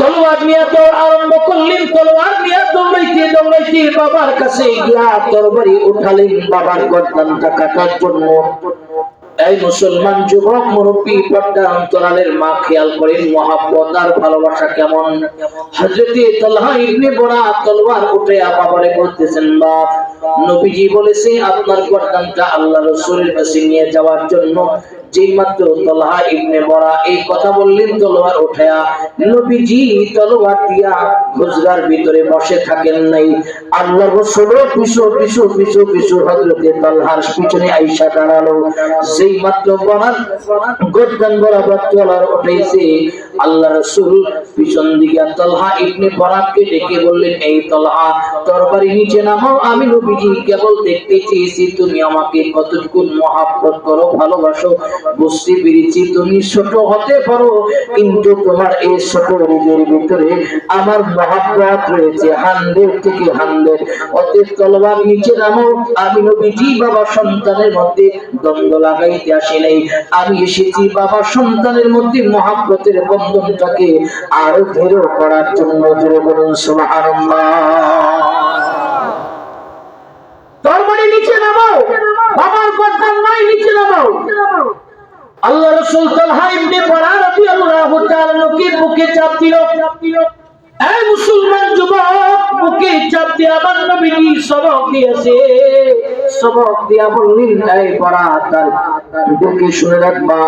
তলোয়ার নিয়ে দৌড় আরম্ভ করলেন। তলোয়ার নিয়ে দৌড়াইতে দৌড়াইতে বাবার কাছে গিয়া তরবারি উঠালেন বাবার গর্দানটা কাটার জন্য। এই মুসলমান যুবক মুরব্বী পর্দা অন্তরালের মা খেয়াল করেন মহাব্বত আর ভালোবাসা কেমন। হযরতে তালহা ইবনে বরা তলোয়ার উঠে বাবারে বলতেছেন, বাপ নবীজি বলেছে আপনার গর্দানটা আল্লাহ রাসূলের কাছে নিয়ে যাওয়ার জন্য। যেই মাত্র তালহা ইবনে বরা এই কথা বললেন তলোয়ার উঠায়া নবীজি তলোয়ার দিয়া হুজরার ভিতরে বসে থাকেন নাই। আল্লাহ রাসূল পিছু পিছু পিছু পিছু হযরতে তালহার পিছনে আয়েশা দাঁড়ালো। যেই মাত্র বরার গর্দান বরাবর তলোয়ার উঠেছে আল্লাহ রাসূল পিছন দিকে তালহা ইবনে বরাকে ডেকে বললেন, এই তালহা তরবারি নিচে নামাও, আমি নবীজি কেবল দেখতে চেয়েছি তুমি আমাকে কতটুকু মহব্বত করো, ভালোবাসো। বুঝতে পেরেছি তুমি ছোট হতে পারো, কিন্তু তোমার এই ছোট হৃদয়ের ভিতরে আমার মহব্বত রয়েছে 100 থেকে 100। অতএব তলোয়ার নিচে নামাও। আমি নবীজি বাবা সন্তানের মধ্যে দ্বন্দ্ব লাগাইতে আসি নাই, আমি এসেছি বাবা সন্তানের মধ্যে মহব্বতের বন্ধনটাকে আরো দৃঢ় করার জন্য। জোরে বলুন সুবহানাল্লাহ। তরবারি নিচে নামাও, বাবার গর্দান নাই, নিচে নামাও। আল্লাহ রাসূল তালহা ইবনে বরা রাদিয়াল্লাহু তাআলা কে বুকে চাপ দিল। এই মুসলমান যুবক বুকে চাপ দিয়ে আমার নবীজি সবক দিয়েছে। সবক দিয়া বললেন, এই বরা তার বুকে শুনে রাখবা,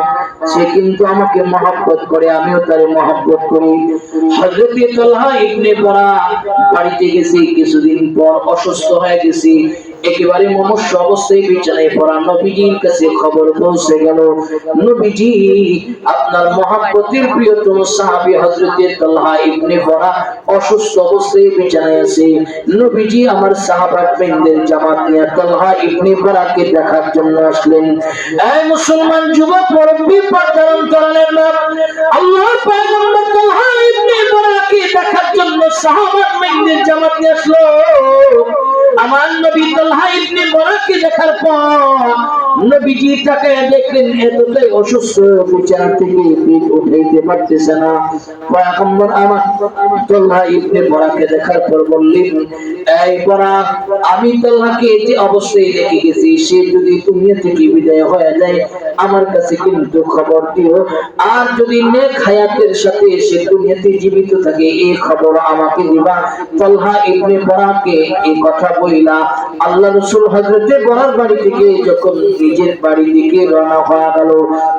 সে কিন্তু আমাকে মহব্বত করে, আমিও তারে মহব্বত করি। হযরত তালহা ইবনে বরা বাড়িতে গেছে, কিছুদিন পর অসুস্থ হয়ে গেছে, একেবারে মুমূর্ষ অবস্থায় বিছানায় পড়া। নবীজির কাছে খবর পৌঁছে গেল, নবীজি আপনার মহব্বতের প্রিয়তম সাহাবী হযরত তালহা ইবনে বরা অসুস্থ অবস্থায় বিছানায় আছে। নবীজি আমার সাহাবাদের জামাত নিয়ে তালহা ইবনে বরাকে দেখার জন্য আসলেন। এই মুসলমান যুবক মুরব্বী পর্দার অন্তরালের নাম আল্লাহর পয়গম্বর তালহা ইবনে বরাকে দেখার জন্য সাহাবাদের জামাত নিয়ে আসলো। আমার নবী তালহা ইবনে বরাকে দেখার পর নবীজি তাকে দেখলেন এতটাই অসুস্থ, বিছানা থেকে পিঠ উঠাইতে পারতেছে না। পয়গম্বর আমার তালহা ইবনে বরাকে দেখার পর বললেন, এই বরা, আমি তালহাকে যে অবস্থায় রেখে গেছি, সে যদি দুনিয়া থেকে বিদায় হয়ে যায় আমার কাছে কিন্তু খবর দিও। আর যদি নেক হায়াতের সাথে সে দুনিয়াতে জীবিত থাকে এই খবর আমাকে দিবা। তালহা ইবনে বরাকে এই কথা বইলা আল্লাহ রাসূল হযরতে বরার বাড়ি থেকে যখন নিজের বাড়ি দিকে রওনা হয়ে গেল,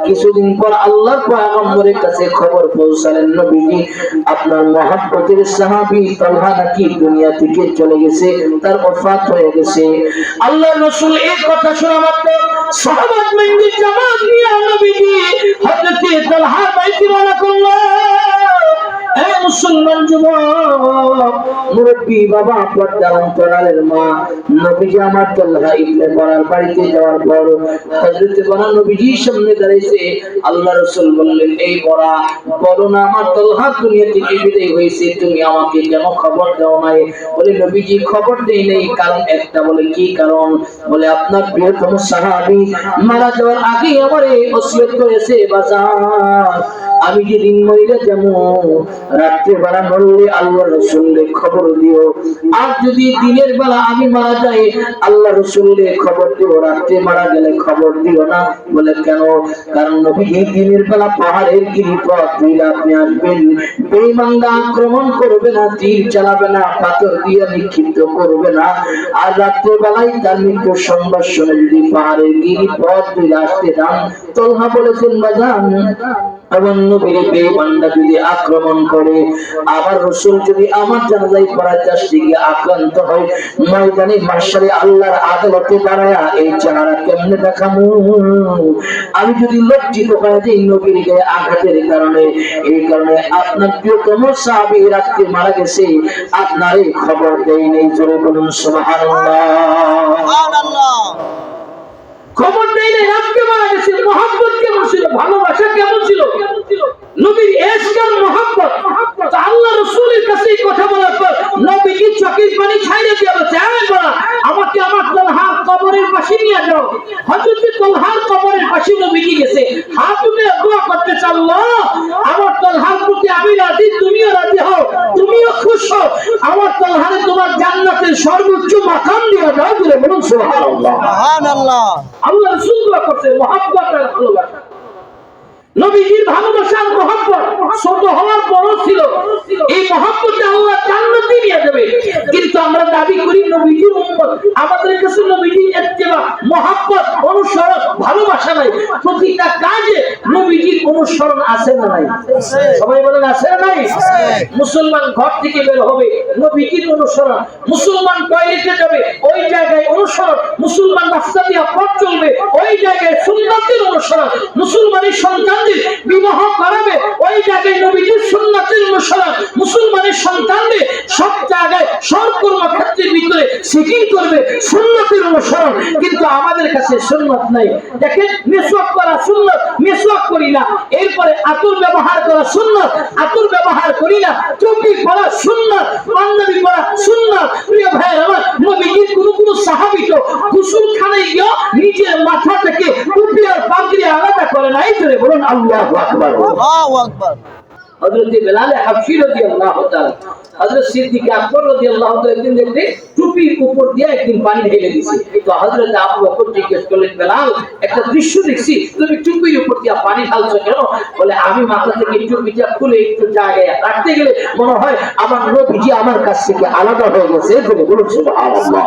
কিছুদিন পর আল্লাহর পয়গম্বরের কাছে খবর পৌঁছালেন, নবীজি আপনার মহব্বতের সাহাবী তালহা নাকি দুনিয়া থেকে চলে গেছে, তার ওফাত হয়ে গেছে। আল্লাহর রাসূল এই কথা শোনা মাত্র সাহাবাদের জামাত নিয়ে নবীজি হযরতে তালহা বাইতে রওনা করলেন। এই মুসলমান যুবক মুরব্বী বাবা পর্দার অন্তরালের মা, নবীজি আমার তালহা ইবনে বরার বাড়িতে যাওয়ার পর হযরত বরা নবীজির সামনে দাঁড়িয়েছে। আল্লাহ রাসূল বললেন, এই বরা, বলো না আমার তালহা দুনিয়া থেকে বিদায় হয়েছে, তুমি আমাকে কেন খবর দাও নাই? বলে নবীজি খবর দেই নাই, কারণ একটা। বলে কি কারণ? বলে আপনার প্রিয়তম সাহাবী মারা যাওয়ার আগে আমারে ওসিয়ত করেছে, বাজার আমি যেদিন মরে যাবো রাত্রে বেলা মরলে আল্লাহ রাসূলকে খবর দিও, আর যদি দিনের বেলা আমি মারা যাই আল্লাহ রাসূলকে খবর দিও, রাত্রে মারা গেলে খবর দিও না। বলে কেন? কারণ নবীজি দিনের বেলা পাহাড়ের গিরিপথ দিয়ে আপনি আসবেন, বেঈমানরা আক্রমণ করবে না, তীর চালাবে না, পাথর দিয়ে নিক্ষিপ্ত করবে না। আর রাত্রে বেলায় তার মৃত্যুর সংবাদ শুনে যদি পাহাড়ের গিরিপথ দিয়ে আসতে যান, তালহা বলেছেন, বাজান আমার নবীর বেঈমানরা যদি আক্রমণ করে, আবার রাসূল যদি আমার জানাজায় পড়ার চেষ্টা গিয়ে আক্রান্ত হয়, ময়দানে মাশারে আল্লাহর আদালতে দাঁড়ায়া এই চেহারা কেমনে দেখাবো? আমি যদি লজ্জিত হয়ে যাই নবীর গায়ে আঘাতের কারণে, এই কারণে আপনার প্রিয়তম সাহাবী রাত্রে মারা গেছে, আপনারে খবর দেই নাই। জোরে বলুন সুবহানাল্লাহ। সুবহানাল্লাহ। খবর দেই নাই, রাত্রে মারা গেছে। মহব্বত কেমন ছিল, ভালোবাসা কেমন ছিল, নবীর ইশক আর মহব্বত। তো আল্লাহ রাসূলের কাছে কথা বলার পর নবীজি চোখের পানি ছাইড়ে দিয়ে বলছে, এই বলা, আমাকে আমার তালহার কবরের পাশে নিয়ে যাও। হযরত তালহার কবরের পাশে নবীজি গেছে, হাত তুলে দোয়া করতে, আল্লাহ আমার তালহার প্রতি আমি রাজি, তুমিও রাজি হও, সুবহানাল্লাহ। সুবহানাল্লাহ। আল্লাহ রাসূল দোয়া করছে মহব্বত আর ভালোবাসা। নবীজির ভালোবাসার মহব্বত ছোট হওয়ার বড় ছিল, এই মহব্বতে আল্লাহ জান্নাতে নিয়ে যাবে। কিন্তু আমরা দাবি করি নবীজির উম্মত, আমাদের কাছে নবীজির ইত্তেবা, মহব্বত, অনুসরণ, ভালোবাসা নাই। প্রতিটা কাজে নবীজির অনুসরণ আছে না নাই? সবাই বলেন আছে না নাই? মুসলমান ঘর থেকে বের হবে, নবীজির অনুসরণ। মুসলমান টয়লেটে যাবে, ওই জায়গায় অনুসরণ। মুসলমান রাস্তা দিয়ে পথ চলবে, ওই জায়গায় সুন্নাতের অনুসরণ। মুসলমানের সন্তান বিবাহ করাবে, ওই জায়গায় নবীজির সুন্নাতের অনুসরণ। মুসলমানের সন্তানদের সব জায়গায় সব কর্মক্ষেত্রের ভিতরে সিকির করবে, সুন্নাতের অনুসরণ। কিন্তু আমাদের কাছে সুন্নাত নাই। দেখেন, মিসওয়াক করা সুন্নাত, মিসওয়াক করি না। এরপরে আতর ব্যবহার করা সুন্নাত, আতর ব্যবহার করি না। টুপি পরা সুন্নাত, পাঞ্জাবি পরা সুন্নাত। প্রিয় ভাইয়ের আমার, নবীজির কোন সাহাবী তো গোসলখানায় গিয়ে নিজের মাথা থেকে টুপি আর পাগড়ি আলাদা করে নাই। ধরে বলুন আল্লাহু আকবার। আল্লাহু আকবার। হযরত বেলাল হাবশী রাদিয়াল্লাহু তাআলা, হযরত সিদ্দিক আকবর রাদিয়াল্লাহু তাআলা একদিন দেখতে টুপির উপর দিয়ে একদিন পানি ঢেলে দিয়েছে। তো হযরত আবু বকর জিজ্ঞেস করলেন, বেলাল, একটা দৃশ্য দেখছি, তুমি টুপির উপর দিয়ে পানি ঢালছো কেন? বলে, আমি মাথা থেকে টুপিটা খুলে একটু জায়গায় রাখতে গেলে মনে হয় আমার নবীজি আমার কাছ থেকে আলাদা হয়ে গেছে। বলুন সুবহানাল্লাহ।